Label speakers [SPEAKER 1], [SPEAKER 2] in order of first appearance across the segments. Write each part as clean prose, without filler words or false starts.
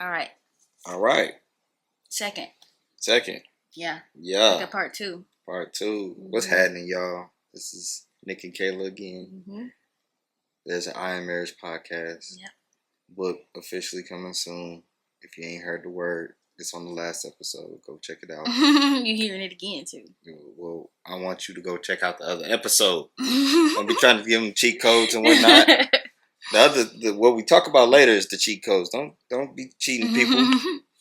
[SPEAKER 1] All right.
[SPEAKER 2] All right.
[SPEAKER 1] Second.
[SPEAKER 2] Yeah.
[SPEAKER 1] Like a part 2.
[SPEAKER 2] Part 2. What's happening, y'all? This is Nick and Kayla again. There's an I Am Marriage podcast.
[SPEAKER 1] Yep.
[SPEAKER 2] Book officially coming soon. If you ain't heard the word, it's on the last episode. Go check it out.
[SPEAKER 1] You hearing it again too.
[SPEAKER 2] Well, I want you to go check out the other episode. Don't be trying to give them cheat codes and whatnot. What we talk about later is the cheat codes. Don't be cheating people.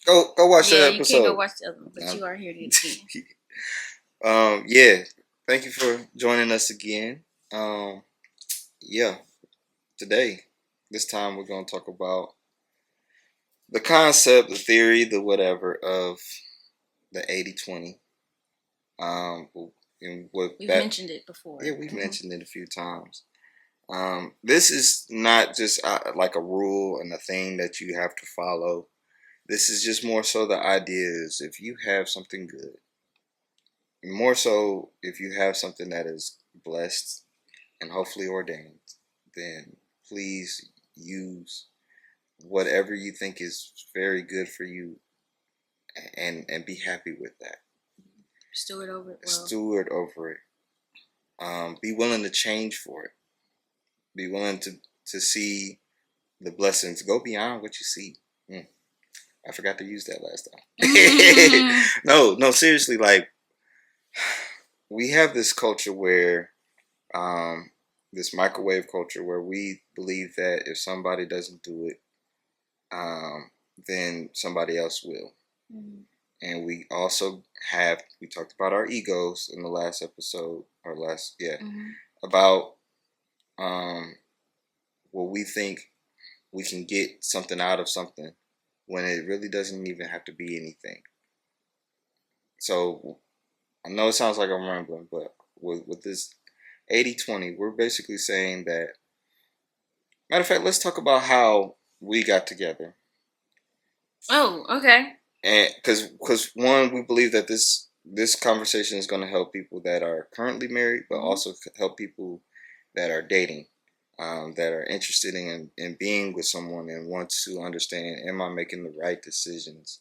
[SPEAKER 2] Go watch that episode.
[SPEAKER 1] You can't go watch the other one, but you are here to
[SPEAKER 2] again. Yeah. Thank you for joining us again. Today, this time we're going to talk about the concept, the theory, the whatever of the 80-20.
[SPEAKER 1] We've mentioned it before.
[SPEAKER 2] Yeah, we've mentioned it a few times. This is not just like a rule and a thing that you have to follow. This is just more so the idea is if you have something good, and more so if you have something that is blessed and hopefully ordained, then please use whatever you think is very good for you and be happy with that.
[SPEAKER 1] Steward over it.
[SPEAKER 2] Steward over it. Be willing to change for it. Be willing to see the blessings. Go beyond what you see. I forgot to use that last time. No, seriously, like, we have this culture where, this microwave culture where we believe that if somebody doesn't do it, then somebody else will. And we also we talked about our egos in the last episode, about what we think we can get something out of something when it really doesn't even have to be anything. So I know it sounds like I'm rambling, but with this 80-20, we're basically saying that, matter of fact, let's talk about how we got together.
[SPEAKER 1] Oh, okay.
[SPEAKER 2] And because one, we believe that this conversation is going to help people that are currently married, but also help people that are dating, that are interested in being with someone and want to understand, am I making the right decisions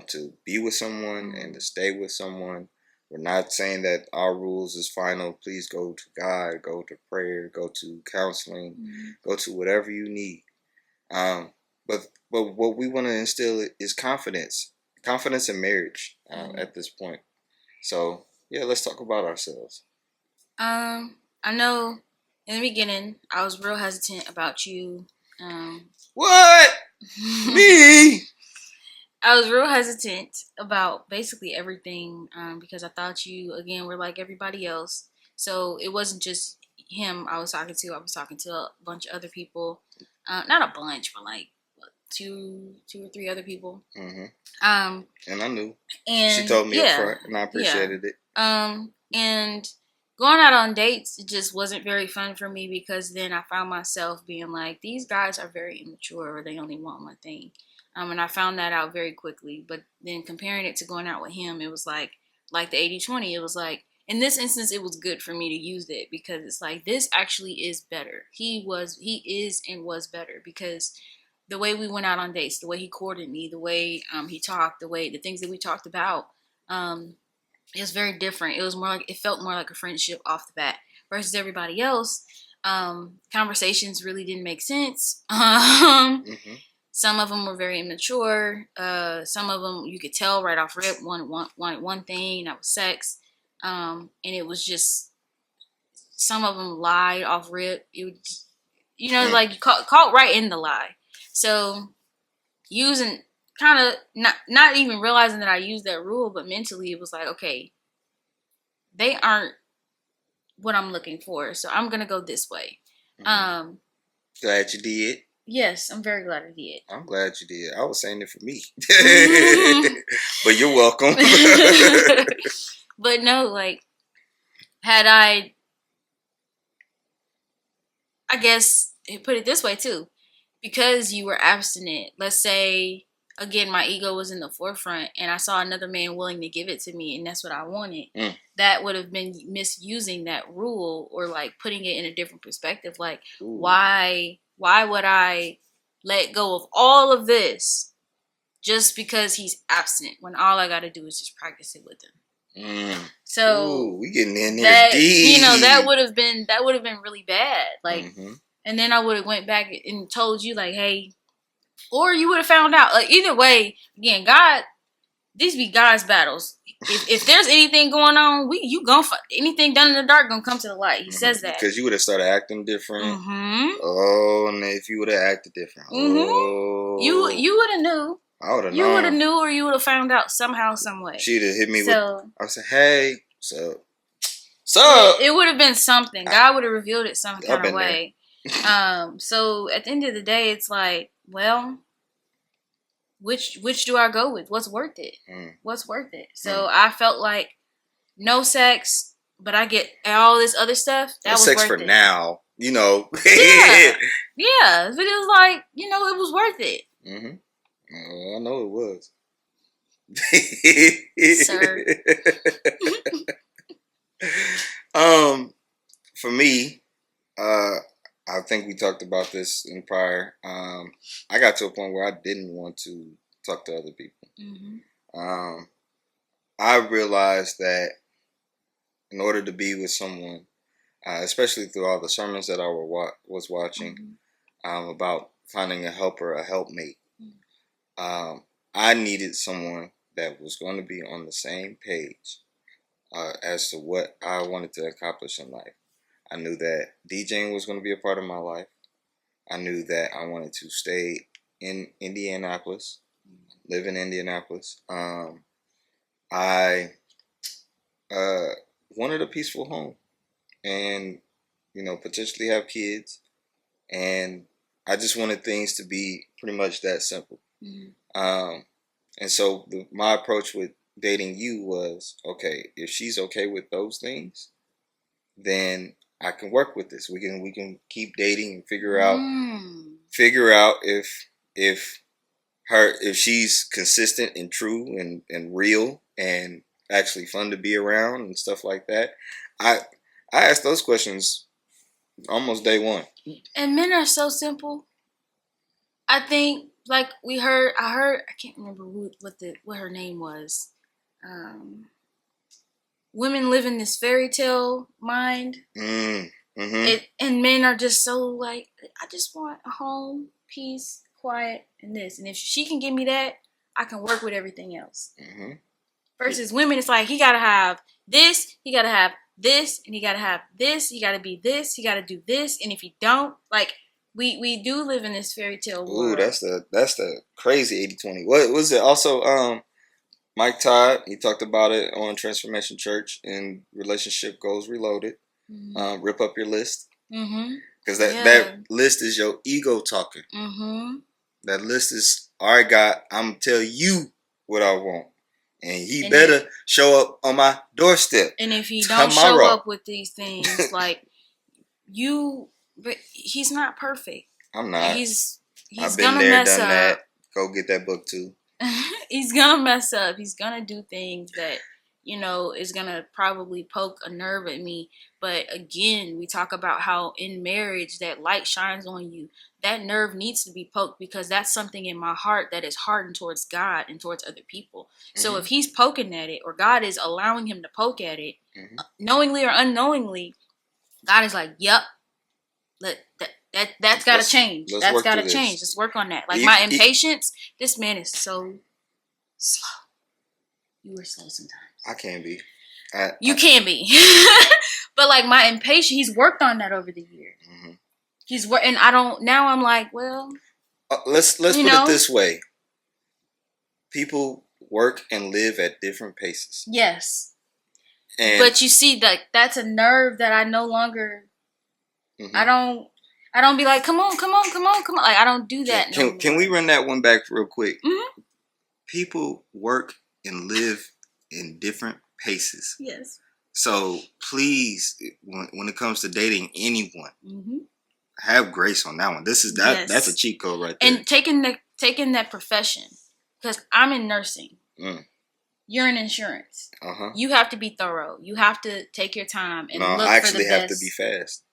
[SPEAKER 2] to be with someone and to stay with someone? We're not saying that our rules is final. Please go to God, go to prayer, go to counseling, go to whatever you need. But what we want to instill is confidence in marriage at this point. So yeah, let's talk about ourselves.
[SPEAKER 1] I know in the beginning I was real hesitant about you.
[SPEAKER 2] What? Me?
[SPEAKER 1] I was real hesitant about basically everything because I thought you, again, were like everybody else. So it wasn't just him I was talking to. I was talking to a bunch of other people. Not a bunch, but like two or three other people.
[SPEAKER 2] And I knew. And she told me up front, and I appreciated it.
[SPEAKER 1] And going out on dates, it just wasn't very fun for me because then I found myself being like, these guys are very immature or they only want one thing. And I found that out very quickly. But then comparing it to going out with him, it was like the 80-20. It was like, in this instance, it was good for me to use it because it's like, this actually is better. He is and was better because the way we went out on dates, the way he courted me, the way he talked, the things that we talked about, it was very different. It felt more like a friendship off the bat versus everybody else. Conversations really didn't make sense. Some of them were very immature. Some of them you could tell right off rip wanted one thing, that was sex. And it was just, some of them lied off rip. It was, like you caught right in the lie. So using, kind of not even realizing that I used that rule, but mentally it was like, okay, they aren't what I'm looking for, so I'm gonna go this way.
[SPEAKER 2] Glad you did.
[SPEAKER 1] Yes, I'm very glad I did.
[SPEAKER 2] I'm glad you did. I was saying it for me. But you're welcome.
[SPEAKER 1] But no, like, had I guess, put it this way too. Because you were abstinent, let's say, again, my ego was in the forefront and I saw another man willing to give it to me and that's what I wanted, that would have been misusing that rule or like putting it in a different perspective. Like, why would I let go of all of this just because he's absent when all I got to do is just practice it with him. So
[SPEAKER 2] ooh, we getting in there
[SPEAKER 1] that
[SPEAKER 2] deep.
[SPEAKER 1] that would have been really bad. Like, and then I would have went back and told you like, hey, or you would have found out. Like either way, again, God, these be God's battles. If there's anything going on, anything done in the dark gonna come to the light. He says that
[SPEAKER 2] because you would have started acting different. Oh, and if you would have acted different, oh,
[SPEAKER 1] you would have knew.
[SPEAKER 2] I would have known.
[SPEAKER 1] You would have knew, or you would have found out somehow, some way.
[SPEAKER 2] She'd have hit me with. I said, "Hey, so
[SPEAKER 1] it would have been something. God would have revealed it some kind of way." So at the end of the day, it's like, well, which do I go with? What's worth it? What's worth it? So I felt like no sex, but I get all this other stuff. That was
[SPEAKER 2] sex
[SPEAKER 1] worth
[SPEAKER 2] for
[SPEAKER 1] it.
[SPEAKER 2] Now, you know.
[SPEAKER 1] yeah, but it was like, it was worth it.
[SPEAKER 2] Oh, I know it was.
[SPEAKER 1] Sir.
[SPEAKER 2] For me, I think we talked about this in prior. I got to a point where I didn't want to talk to other people. I realized that in order to be with someone, especially through all the sermons that I was watching about finding a helper, a helpmate, I needed someone that was going to be on the same page as to what I wanted to accomplish in life. I knew that DJing was going to be a part of my life. I knew that I wanted to stay in Indianapolis, live in Indianapolis. I wanted a peaceful home and, potentially have kids. And I just wanted things to be pretty much that simple. And so my approach with dating you was, okay, if she's okay with those things, then I can work with this. We can keep dating and figure out if she's consistent and true and real and actually fun to be around and stuff like that. I asked those questions almost day one.
[SPEAKER 1] And men are so simple. I think, like I heard, I can't remember what her name was. Women live in this fairy tale mind. And men are just so like, I just want a home, peace, quiet, and this. And if she can give me that, I can work with everything else. Versus women, it's like, he got to have this, he got to have this, and he got to have this, he got to be this, he got to do this. And if he don't, like, we do live in this fairy tale world.
[SPEAKER 2] Ooh, that's the crazy 80-20. What was it? Also, Mike Todd, he talked about it on Transformation Church in Relationship Goals Reloaded. Rip up your list. Because that list is your ego talking. That list is, all right, God, I'm going to tell you what I want. And he better show up on my doorstep.
[SPEAKER 1] And if he don't show up with these things, like, but he's not perfect.
[SPEAKER 2] I'm not.
[SPEAKER 1] He's
[SPEAKER 2] I've been
[SPEAKER 1] gonna
[SPEAKER 2] there,
[SPEAKER 1] mess
[SPEAKER 2] done
[SPEAKER 1] up.
[SPEAKER 2] that. Go get that book too.
[SPEAKER 1] He's gonna mess up. He's gonna do things that, is gonna probably poke a nerve at me. But again, we talk about how in marriage that light shines on you. That nerve needs to be poked because that's something in my heart that is hardened towards God and towards other people. So if he's poking at it, or God is allowing him to poke at it, knowingly or unknowingly, God is like, yep. That's got to change. That's got to change. Let's work on that. Like my impatience, this man is so slow. You were slow sometimes.
[SPEAKER 2] I can be.
[SPEAKER 1] You can be. But like my impatience, he's worked on that over the years. And now I'm like, well.
[SPEAKER 2] Let's put it this way. People work and live at different paces.
[SPEAKER 1] Yes. But you see, that's a nerve that I no longer... I don't be like, come on. Like, I don't do that.
[SPEAKER 2] Can we run that one back real quick? People work and live in different paces.
[SPEAKER 1] Yes.
[SPEAKER 2] So please, when it comes to dating anyone, have grace on that one. That's a cheat code right there.
[SPEAKER 1] And taking that profession, because I'm in nursing. You're in insurance. You have to be thorough. You have to take your time and look for the best.
[SPEAKER 2] I actually have to be fast.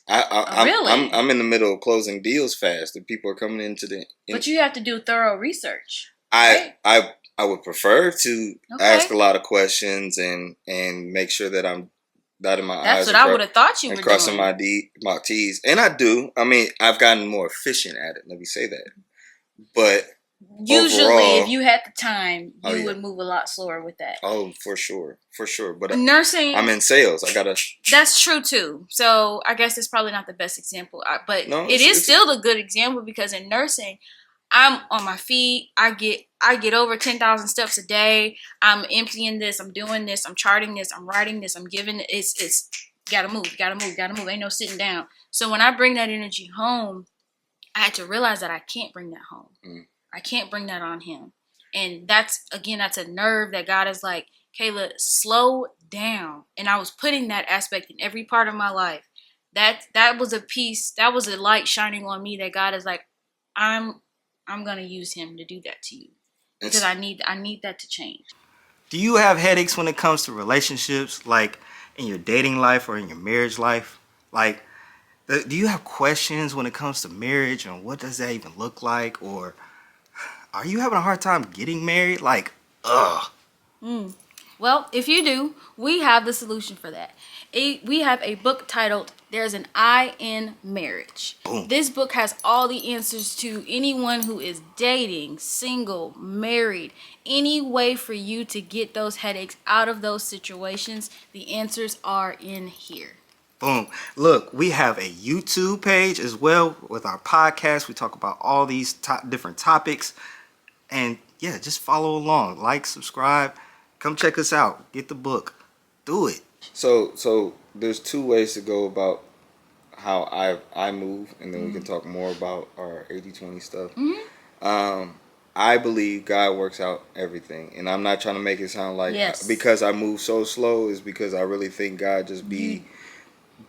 [SPEAKER 1] Really?
[SPEAKER 2] I'm in the middle of closing deals fast. The people are coming into the...
[SPEAKER 1] But you have to do thorough research. Right?
[SPEAKER 2] I would prefer to ask
[SPEAKER 1] Okay.
[SPEAKER 2] a lot of questions and make sure that I'm dotting my
[SPEAKER 1] That's
[SPEAKER 2] I's
[SPEAKER 1] what I would have thought you
[SPEAKER 2] and
[SPEAKER 1] were
[SPEAKER 2] crossing
[SPEAKER 1] doing.
[SPEAKER 2] my T's. And I do. I mean, I've gotten more efficient at it. Let me say that. But
[SPEAKER 1] Usually, if
[SPEAKER 2] overall,
[SPEAKER 1] you had the time,
[SPEAKER 2] oh
[SPEAKER 1] you
[SPEAKER 2] yeah,
[SPEAKER 1] would move a lot slower with that.
[SPEAKER 2] oh for sure. But
[SPEAKER 1] Nursing,
[SPEAKER 2] I'm in sales. I gotta.
[SPEAKER 1] that's true too. So I guess it's probably not the best example, but
[SPEAKER 2] No,
[SPEAKER 1] it is
[SPEAKER 2] it's
[SPEAKER 1] still a good example because in nursing, I'm on my feet. I get over 10,000 steps a day. I'm emptying this. I'm doing this. I'm charting this. I'm writing this. I'm giving it. It's gotta move. Gotta move. Gotta move. Ain't no sitting down. So when I bring that energy home, I had to realize that I can't bring that home.
[SPEAKER 2] Mm.
[SPEAKER 1] I can't bring that on him. And that's a nerve that God is like, Kayla, slow down. And I was putting that aspect in every part of my life. That was a piece, that was a light shining on me that God is like, I'm gonna use him to do that to you. Because I need that to change.
[SPEAKER 3] Do you have headaches when it comes to relationships, like in your dating life or in your marriage life? Like, do you have questions when it comes to marriage and what does that even look like? Or are you having a hard time getting married? Like, ugh.
[SPEAKER 1] Well, if you do, we have the solution for that. We have a book titled There's an I in Marriage.
[SPEAKER 3] Boom.
[SPEAKER 1] This book has all the answers to anyone who is dating, single, married, any way for you to get those headaches out of those situations. The answers are in here.
[SPEAKER 3] Boom. Look, we have a YouTube page as well with our podcast. We talk about all these different topics. And yeah, just follow along. Like, subscribe. Come check us out. Get the book. Do it.
[SPEAKER 2] So there's two ways to go about how I move, and then we can talk more about our 80/20 stuff. I believe God works out everything, and I'm not trying to make it sound like
[SPEAKER 1] Yes.
[SPEAKER 2] because I move so slow is because I really think God just be.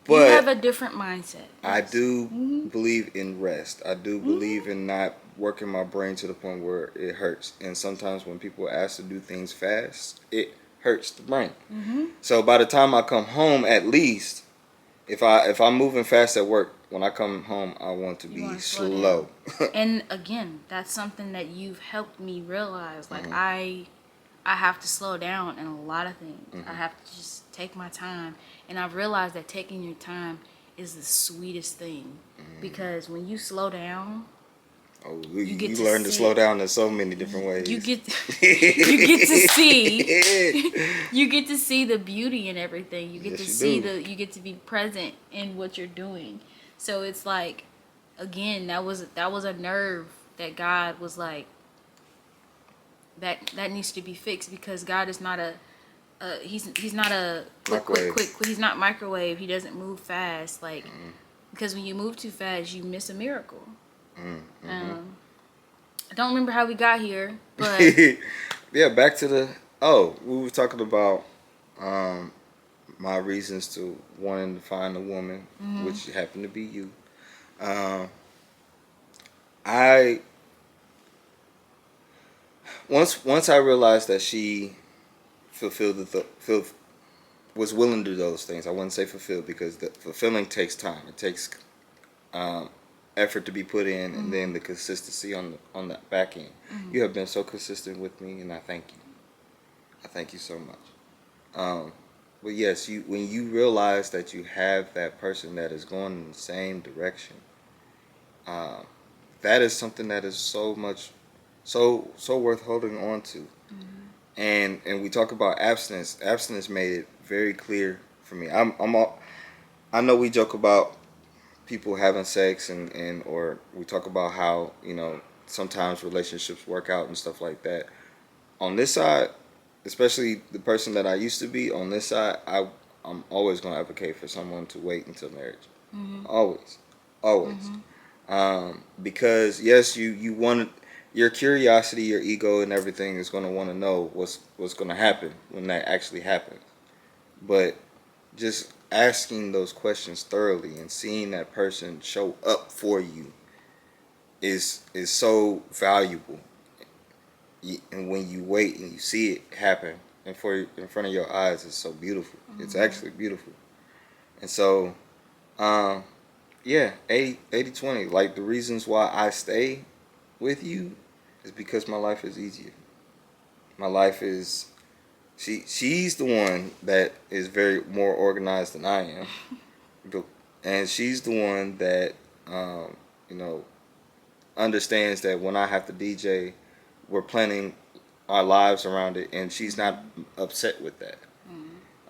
[SPEAKER 1] You have
[SPEAKER 2] But
[SPEAKER 1] a different mindset.
[SPEAKER 2] I
[SPEAKER 1] Yes.
[SPEAKER 2] do believe in rest. I do believe in not working my brain to the point where it hurts. And sometimes when people ask to do things fast, it hurts the brain. So by the time I come home, at least if I'm moving fast at work, when I come home, I want to
[SPEAKER 1] You
[SPEAKER 2] be
[SPEAKER 1] wanna
[SPEAKER 2] slow.
[SPEAKER 1] And again, that's something that you've helped me realize. Like
[SPEAKER 2] Mm-hmm.
[SPEAKER 1] I have to slow down in a lot of things.
[SPEAKER 2] Mm-hmm.
[SPEAKER 1] I have to just take my time, and I've realized that taking your time is the sweetest thing because when you slow down,
[SPEAKER 2] Oh,
[SPEAKER 1] you get
[SPEAKER 2] you
[SPEAKER 1] to
[SPEAKER 2] learn to
[SPEAKER 1] see
[SPEAKER 2] slow
[SPEAKER 1] it.
[SPEAKER 2] down in so many different ways.
[SPEAKER 1] You get you get to see you get to see the beauty in everything. You get
[SPEAKER 2] Yes,
[SPEAKER 1] to
[SPEAKER 2] you
[SPEAKER 1] see
[SPEAKER 2] do.
[SPEAKER 1] you get to be present in what you're doing. So it's like, again, that was a nerve that God was like, that needs to be fixed because God is not he's not a
[SPEAKER 2] Microwave.
[SPEAKER 1] he's not microwave. He doesn't move fast, like, because when you move too fast you miss a miracle. I don't remember how we got here, but
[SPEAKER 2] Yeah, back to we were talking about my reasons to wanting to find a woman, which happened to be you. Um, I once I realized that she fulfilled was willing to do those things. I wouldn't say fulfilled because the fulfilling takes time. It takes um, effort to be put in, and then the consistency on the back end. You have been so consistent with me, and I thank you. I thank you so much. But yes, when you realize that you have that person that is going in the same direction, um, that is something that is so worth holding on to. And we talk about abstinence. Abstinence made it very clear for me. I know we joke about people having sex and or we talk about how sometimes relationships work out and stuff like that. On this side, especially the person that I used to be, on this side, I'm always going to advocate for someone to wait until marriage. Always, always. Because yes, you want your curiosity, your ego, and everything is going to want to know what's going to happen when that actually happens. But just asking those questions thoroughly and seeing that person show up for you is so valuable. And when you wait and you see it happen in front of your eyes, it's so beautiful. It's actually beautiful. And so, yeah, 80/20. Like the reasons why I stay with you, is because my life is easier. My life is she's the one that is very more organized than I am. And she's the one that you know, understands that when I have to DJ, we're planning our lives around it, and she's not upset with that.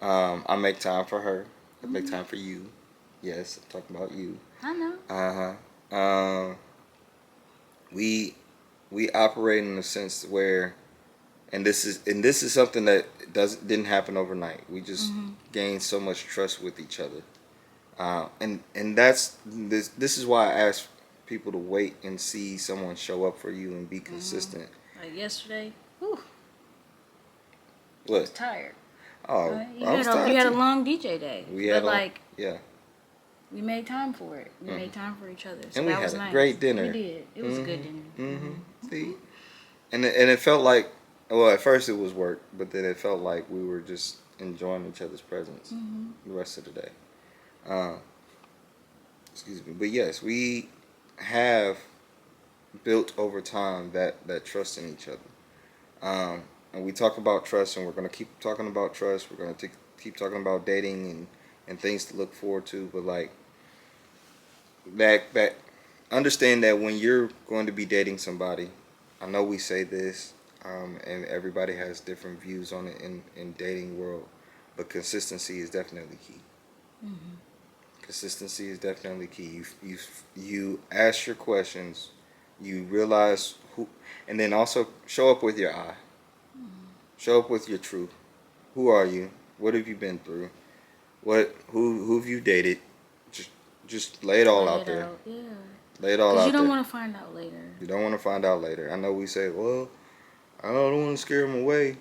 [SPEAKER 2] I make time for her. I make time for you. Yes, I'm talking about you.
[SPEAKER 1] I know.
[SPEAKER 2] We operate in a sense where, and this is something that didn't happen overnight. We just gained so much trust with each other, and that's this is why I ask people to wait and see someone show up for you and be consistent.
[SPEAKER 1] Like yesterday, whew, I
[SPEAKER 2] What?
[SPEAKER 1] was tired.
[SPEAKER 2] Oh,
[SPEAKER 1] You
[SPEAKER 2] I was
[SPEAKER 1] had
[SPEAKER 2] tired
[SPEAKER 1] a
[SPEAKER 2] too.
[SPEAKER 1] long DJ day.
[SPEAKER 2] We
[SPEAKER 1] but
[SPEAKER 2] had
[SPEAKER 1] like
[SPEAKER 2] yeah,
[SPEAKER 1] we made time for it. We made time for each other. So
[SPEAKER 2] and we
[SPEAKER 1] that was
[SPEAKER 2] had a
[SPEAKER 1] nice.
[SPEAKER 2] great dinner.
[SPEAKER 1] We did. It was a good dinner.
[SPEAKER 2] See, and it felt like, well, at first it was work, but then it felt like we were just enjoying each other's presence the rest of the day. Excuse me, but yes, we have built over time that trust in each other. And we talk about trust, and we're going to keep talking about trust. We're going to keep talking about dating and things to look forward to. But like that, understand that when you're going to be dating somebody, I know we say this, and everybody has different views on it in dating world, but consistency is definitely key. Consistency is definitely key. You ask your questions, you realize who, and then also show up with your eye. Show up with your truth. Who are you? What have you been through? Who have you dated? Just lay it all out there.
[SPEAKER 1] Yeah.
[SPEAKER 2] Lay it all
[SPEAKER 1] Because
[SPEAKER 2] out
[SPEAKER 1] you don't
[SPEAKER 2] there.
[SPEAKER 1] want to find out later.
[SPEAKER 2] You don't want to find out later. I know we say, well, I don't want to scare them away.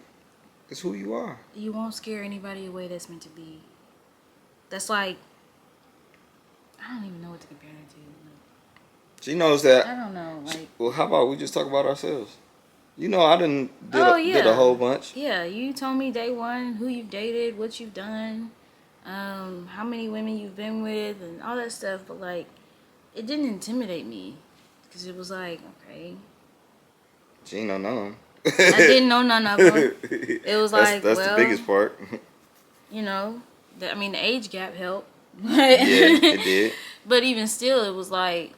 [SPEAKER 2] It's who you are.
[SPEAKER 1] You won't scare anybody away that's meant to be. That's like, I don't even know what to compare it to.
[SPEAKER 2] She knows that.
[SPEAKER 1] I don't know. Like,
[SPEAKER 2] Well, how about we just talk about ourselves? You know, I did
[SPEAKER 1] yeah.
[SPEAKER 2] a whole bunch.
[SPEAKER 1] Yeah, you told me day one who you've dated, what you've done, how many women you've been with, and all that stuff. But like, it didn't intimidate me because it was like, okay,
[SPEAKER 2] She ain't know none.
[SPEAKER 1] I didn't know none of them. It was like,
[SPEAKER 2] that's
[SPEAKER 1] well,
[SPEAKER 2] the biggest part.
[SPEAKER 1] you know, I mean, the age gap helped.
[SPEAKER 2] Yeah, it did.
[SPEAKER 1] But even still, it was like,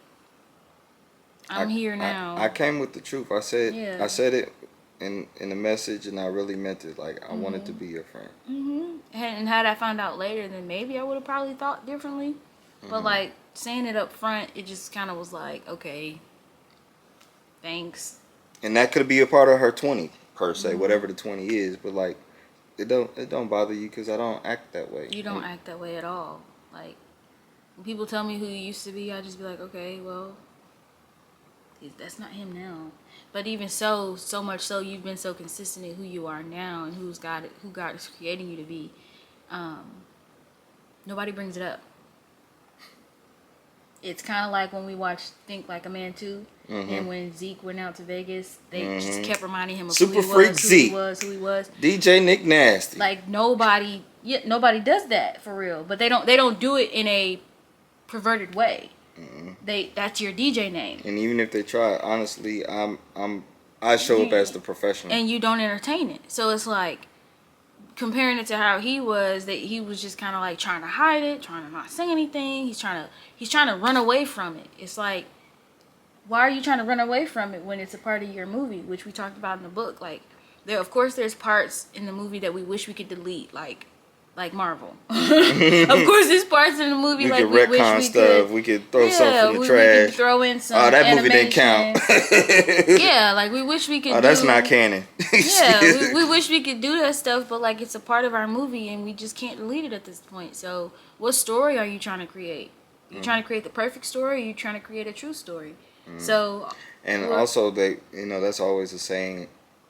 [SPEAKER 1] I'm here now.
[SPEAKER 2] I came with the truth. I said
[SPEAKER 1] Yeah.
[SPEAKER 2] I said it in the message, and I really meant it. Like I wanted to be your friend.
[SPEAKER 1] And had I found out later, then maybe I would have probably thought differently. But like saying it up front, it just kind of was like, okay, thanks.
[SPEAKER 2] And that could be a part of her 20 per se, whatever the 20 is. But like, it don't bother you because I don't act that way.
[SPEAKER 1] You don't act that way at all. Like when people tell me who you used to be, I just be like, okay, well, that's not him now. But even so much so, you've been so consistent in who you are now and who God is creating you to be. Nobody brings it up. It's kind of like when we watched Think Like a Man 2, and when Zeke went out to Vegas, they just kept reminding him of
[SPEAKER 2] Super
[SPEAKER 1] who he
[SPEAKER 2] Freak
[SPEAKER 1] was,
[SPEAKER 2] Zeke.
[SPEAKER 1] who he was.
[SPEAKER 2] DJ Nick Nasty.
[SPEAKER 1] Like nobody does that for real. But they don't do it in a perverted way. That's your DJ name.
[SPEAKER 2] And even if they try, honestly, I show up as the professional.
[SPEAKER 1] And you don't entertain it. So it's like comparing it to how he was, that he was just kind of like trying to hide it, trying to not say anything. He's trying to run away from it. It's like, why are you trying to run away from it when it's a part of your movie, which we talked about in the book? Like, of course there's parts in the movie that we wish we could delete, like Marvel. Of course there's parts in the movie
[SPEAKER 2] we
[SPEAKER 1] like
[SPEAKER 2] could
[SPEAKER 1] we wish
[SPEAKER 2] retcon
[SPEAKER 1] we
[SPEAKER 2] stuff.
[SPEAKER 1] could.
[SPEAKER 2] We could throw something in the
[SPEAKER 1] we
[SPEAKER 2] trash.
[SPEAKER 1] could throw in some
[SPEAKER 2] Oh, that movie didn't
[SPEAKER 1] animation.
[SPEAKER 2] count.
[SPEAKER 1] Yeah, like we wish we could.
[SPEAKER 2] Oh, that's not canon.
[SPEAKER 1] Yeah, we wish we could do that stuff, but like it's a part of our movie and we just can't delete it at this point. So what story are you trying to create? You trying to create the perfect story, or are you trying to create a true story? So
[SPEAKER 2] And also, that's always a saying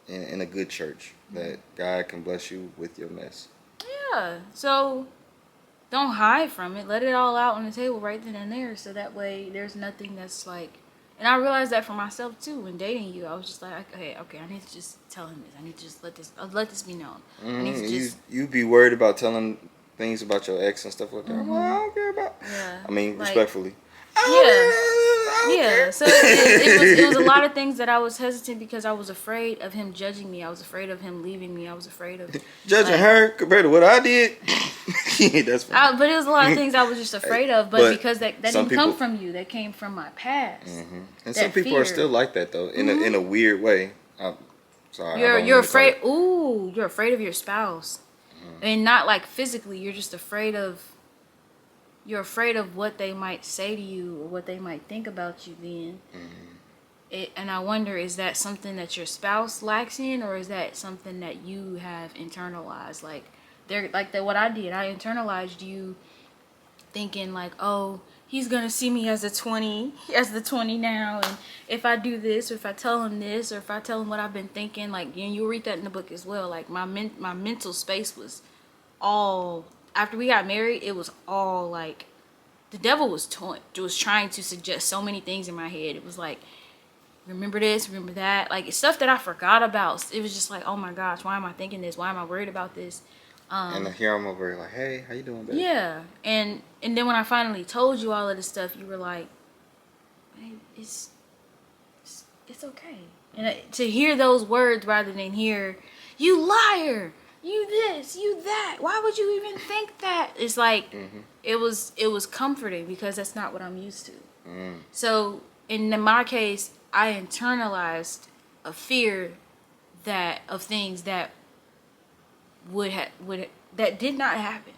[SPEAKER 2] in a good church, that God can bless you with your mess.
[SPEAKER 1] yeah, so don't hide from it. Let it all out on the table right then and there, so that way there's nothing that's like. And I realized that for myself too when dating you. I was just like, okay, I need to just tell him this. I need to just let this be known. I need to just.
[SPEAKER 2] You be worried about telling things about your ex and stuff like that. Well, I don't care about.
[SPEAKER 1] Yeah.
[SPEAKER 2] I mean,
[SPEAKER 1] like,
[SPEAKER 2] respectfully.
[SPEAKER 1] Yeah.
[SPEAKER 2] I don't
[SPEAKER 1] Yeah,
[SPEAKER 2] care.
[SPEAKER 1] so it was a lot of things that I was hesitant because I was afraid of him judging me. I was afraid of him leaving me. I was afraid of
[SPEAKER 2] Judging
[SPEAKER 1] like,
[SPEAKER 2] her compared to what I did. That's funny.
[SPEAKER 1] but it was a lot of things I was just afraid of. But,
[SPEAKER 2] But
[SPEAKER 1] because that
[SPEAKER 2] some
[SPEAKER 1] didn't come
[SPEAKER 2] people-
[SPEAKER 1] from you, that came from my past.
[SPEAKER 2] And
[SPEAKER 1] That
[SPEAKER 2] some people are
[SPEAKER 1] fear.
[SPEAKER 2] still like that though, in a weird way. I'm sorry. I
[SPEAKER 1] You're
[SPEAKER 2] don't
[SPEAKER 1] you're
[SPEAKER 2] mean to call
[SPEAKER 1] afraid.
[SPEAKER 2] it-
[SPEAKER 1] Ooh, you're afraid of your spouse, and not like physically. You're just afraid of. You're afraid of what they might say to you or what they might think about you. Then, and I wonder, is that something that your spouse lacks in, or is that something that you have internalized? Like, they're like that. What I did, I internalized you thinking like, oh, he's gonna see me as the 20 now, and if I do this, or if I tell him this, or if I tell him what I've been thinking, like, and you'll read that in the book as well. Like my mental space was all after we got married. It was all like the devil was trying to suggest so many things in my head. It was like, remember this, remember that, like it's stuff that I forgot about. It was just like, oh my gosh, why am I thinking this? Why am I worried about this?
[SPEAKER 2] And here I'm over here like, hey, how you doing, babe?
[SPEAKER 1] Yeah, and then when I finally told you all of this stuff, you were like, "Hey, it's okay." And to hear those words rather than hear, "You liar, you this, you that. Why would you even think that?" It's like it was comforting because that's not what I'm used to. So in my case, I internalized a fear of things that that did not happen.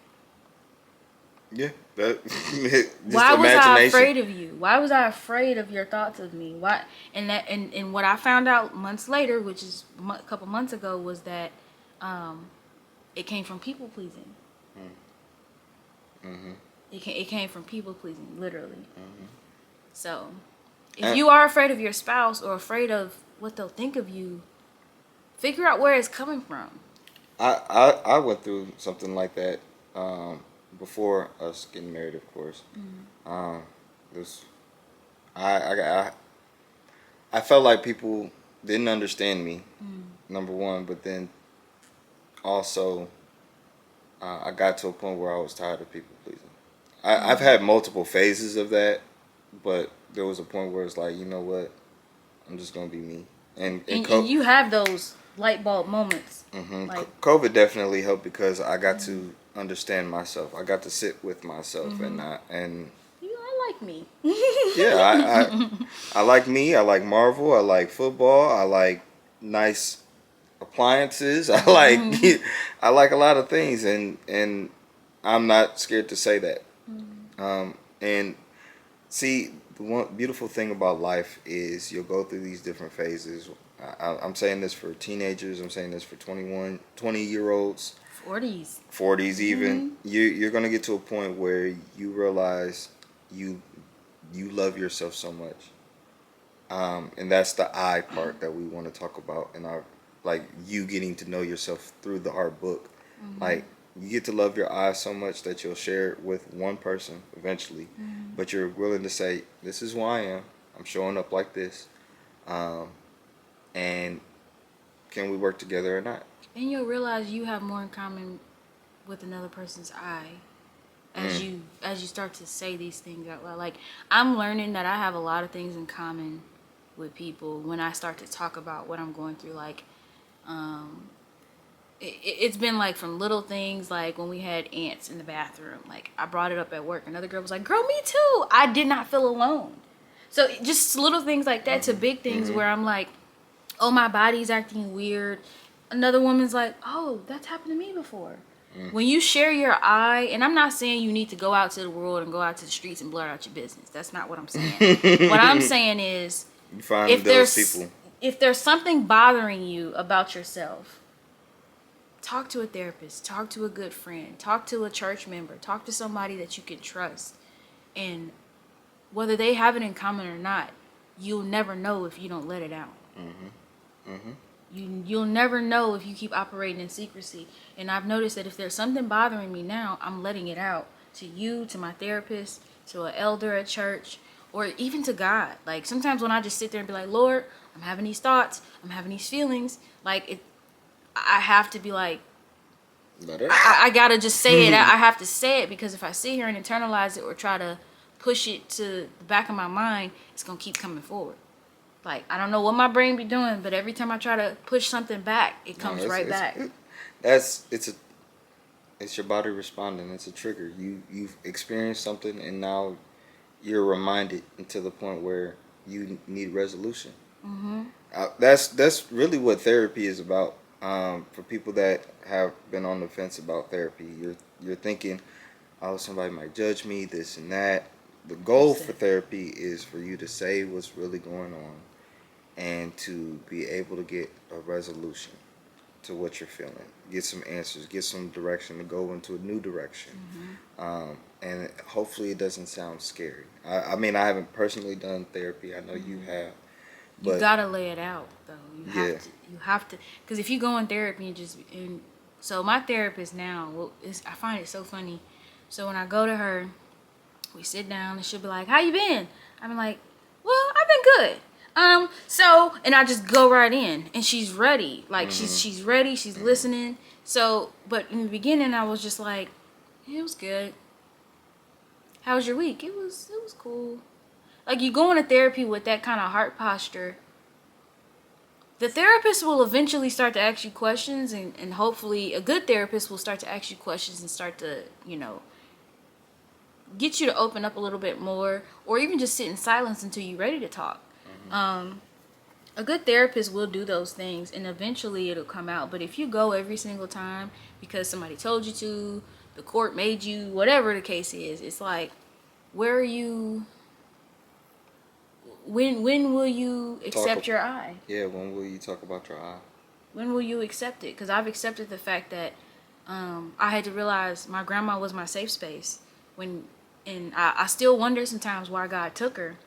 [SPEAKER 2] Yeah. That, just
[SPEAKER 1] Why was I
[SPEAKER 2] imagination.
[SPEAKER 1] afraid of you? Why was I afraid of your thoughts of me? Why? And what I found out months later, which is a couple months ago, was that it came from people pleasing. It came from people pleasing, literally. So, if you are afraid of your spouse or afraid of what they'll think of you, figure out where it's coming from.
[SPEAKER 2] I went through something like that before us getting married, of course. This I felt like people didn't understand me, number one, but then also I got to a point where I was tired of people pleasing. I've had multiple phases of that, but there was a point where it's like, you know what, I'm just gonna be me. And
[SPEAKER 1] And you have those light bulb moments. Like,
[SPEAKER 2] COVID definitely helped because I got to understand myself. I got to sit with myself and
[SPEAKER 1] I like me.
[SPEAKER 2] yeah, I like me. I like Marvel. I like football. I like nice appliances. I like I like a lot of things, and I'm not scared to say that. And see, the one beautiful thing about life is you'll go through these different phases. I'm saying this for teenagers. I'm saying this for 20-year-olds.
[SPEAKER 1] 40s.
[SPEAKER 2] 40s even. You're gonna get to a point where you realize you love yourself so much, and that's the I part that we want to talk about in our, like, you getting to know yourself through the art book. Like, you get to love your I so much that you'll share it with one person eventually, but you're willing to say, this is who I am. I'm showing up like this, and can we work together or not?
[SPEAKER 1] And you'll realize you have more in common with another person's I as you start to say these things out loud. Like, I'm learning that I have a lot of things in common with people when I start to talk about what I'm going through. Like, it's been like from little things, like when we had ants in the bathroom. Like, I brought it up at work. Another girl was like, "Girl, me too." I did not feel alone. So just little things like that to big things where I'm like, oh, my body's acting weird. Another woman's like, oh, that's happened to me before. When you share your I, and I'm not saying you need to go out to the world and go out to the streets and blurt out your business. That's not what I'm saying. What I'm saying is,
[SPEAKER 2] You find
[SPEAKER 1] if
[SPEAKER 2] those
[SPEAKER 1] there's
[SPEAKER 2] people.
[SPEAKER 1] if there's something bothering you about yourself, talk to a therapist, talk to a good friend, talk to a church member, talk to somebody that you can trust. And whether they have it in common or not, you'll never know if you don't let it out. You'll never know if you keep operating in secrecy. And I've noticed that if there's something bothering me now, I'm letting it out to you, to my therapist, to an elder at church, or even to God. Like, sometimes when I just sit there and be like, Lord, I'm having these thoughts, I'm having these feelings, like, I have to be like,
[SPEAKER 2] Let it
[SPEAKER 1] I gotta just say it. I have to say it, because if I sit here and internalize it or try to push it to the back of my mind, it's gonna keep coming forward. Like, I don't know what my brain be doing, but every time I try to push something back, it comes right back.
[SPEAKER 2] It's your body responding. It's a trigger. You've experienced something, and now you're reminded to the point where you need resolution. That's really what therapy is about. For people that have been on the fence about therapy, you're thinking, oh, somebody might judge me, this and that. The goal for therapy is for you to say what's really going on and to be able to get a resolution to what you're feeling, get some answers, get some direction to go into a new direction. And hopefully it doesn't sound scary. I mean, I haven't personally done therapy. I know you have. But
[SPEAKER 1] You gotta lay it out though.
[SPEAKER 2] Yeah.
[SPEAKER 1] You have to, because if you go in therapy and so my therapist now, I find it so funny. So when I go to her, we sit down and she'll be like, "How you been?" I'm like, "Well, I've been good." So, and I just go right in, and she's ready. Like she's ready. She's listening. So, but in the beginning, I was just like, "It was good. How was your week?" It was cool. Like, you go into therapy with that kind of heart posture, the therapist will eventually start to ask you questions, and hopefully a good therapist will start to ask you questions and start to, get you to open up a little bit more, or even just sit in silence until you're ready to talk. A good therapist will do those things, and eventually it'll come out. But if you go every single time because somebody told you to, the court made you, whatever the case is, it's like, where are you? When will you accept your eye?
[SPEAKER 2] Yeah, when will you talk about your eye?
[SPEAKER 1] When will you accept it? Because I've accepted the fact that I had to realize my grandma was my safe space. And I still wonder sometimes why God took her.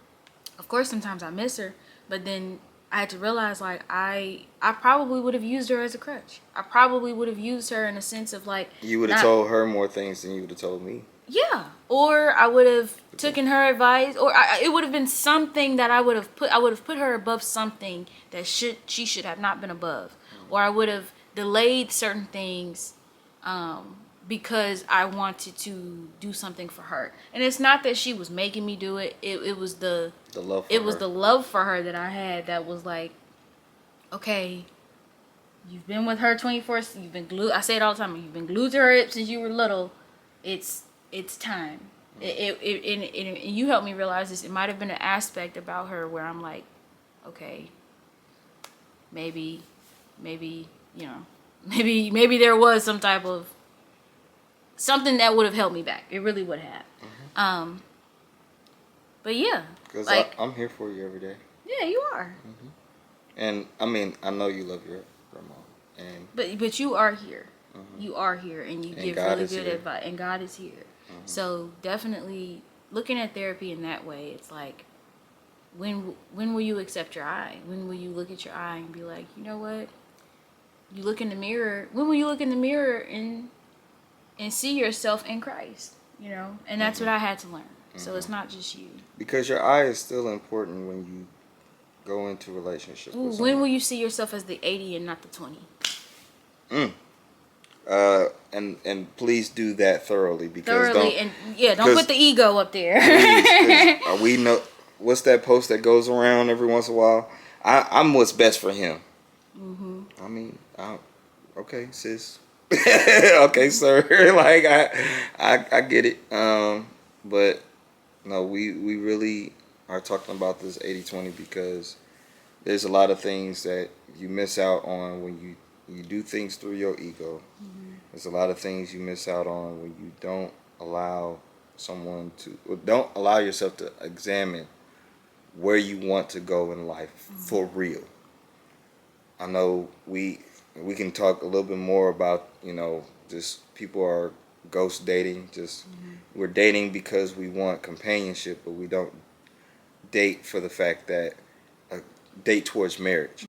[SPEAKER 1] Of course, sometimes I miss her, but then I had to realize, like, I probably would have used her as a crutch. I probably would have used her in a sense of, like,
[SPEAKER 2] You would have told her more things than you would have told me.
[SPEAKER 1] yeah, or I would have taken her advice, or it would have been something that I would have put her above something that she should have not been above, or I would have delayed certain things because I wanted to do something for her. And it's not that she was making me do it. It was the
[SPEAKER 2] love.
[SPEAKER 1] the love for her that I had that was like, okay, you've been with her 24. You've been glued. I say it all the time. You've been glued to her hips since you were little. It's time. And you helped me realize this. It might have been an aspect about her where I'm like, okay, maybe, maybe there was some type of something that would have held me back. It really would have. But yeah,
[SPEAKER 2] Because
[SPEAKER 1] like,
[SPEAKER 2] I'm here for you every day.
[SPEAKER 1] Yeah, you are.
[SPEAKER 2] And I mean, I know you love your grandma. And
[SPEAKER 1] But you are here. You are here, and you give
[SPEAKER 2] God
[SPEAKER 1] really
[SPEAKER 2] is
[SPEAKER 1] good
[SPEAKER 2] here.
[SPEAKER 1] advice, and God is here. So definitely looking at therapy in that way, it's like, when will you accept your eye? When will you look at your eye and be like, you know what? You look in the mirror. When will you look in the mirror and see yourself in Christ? And that's what I had to learn. So it's not just you.
[SPEAKER 2] because your eye is still important when you go into relationships.
[SPEAKER 1] Ooh,
[SPEAKER 2] with
[SPEAKER 1] when
[SPEAKER 2] someone.
[SPEAKER 1] will you see yourself as the 80 and not the 20?
[SPEAKER 2] And please do that thoroughly, because
[SPEAKER 1] Don't put the ego up there.
[SPEAKER 2] we know what's that post that goes around every once in a while. I'm what's best for him. I mean, okay, sis. Okay, sir. Like, I get it. But no, we really are talking about this 80-20 because there's a lot of things that you miss out on when you do things through your ego. There's a lot of things you miss out on when you don't allow yourself to examine where you want to go in life for real. I know we can talk a little bit more about, just people are ghost dating. Just we're dating because we want companionship, but we don't date for the fact that date towards marriage.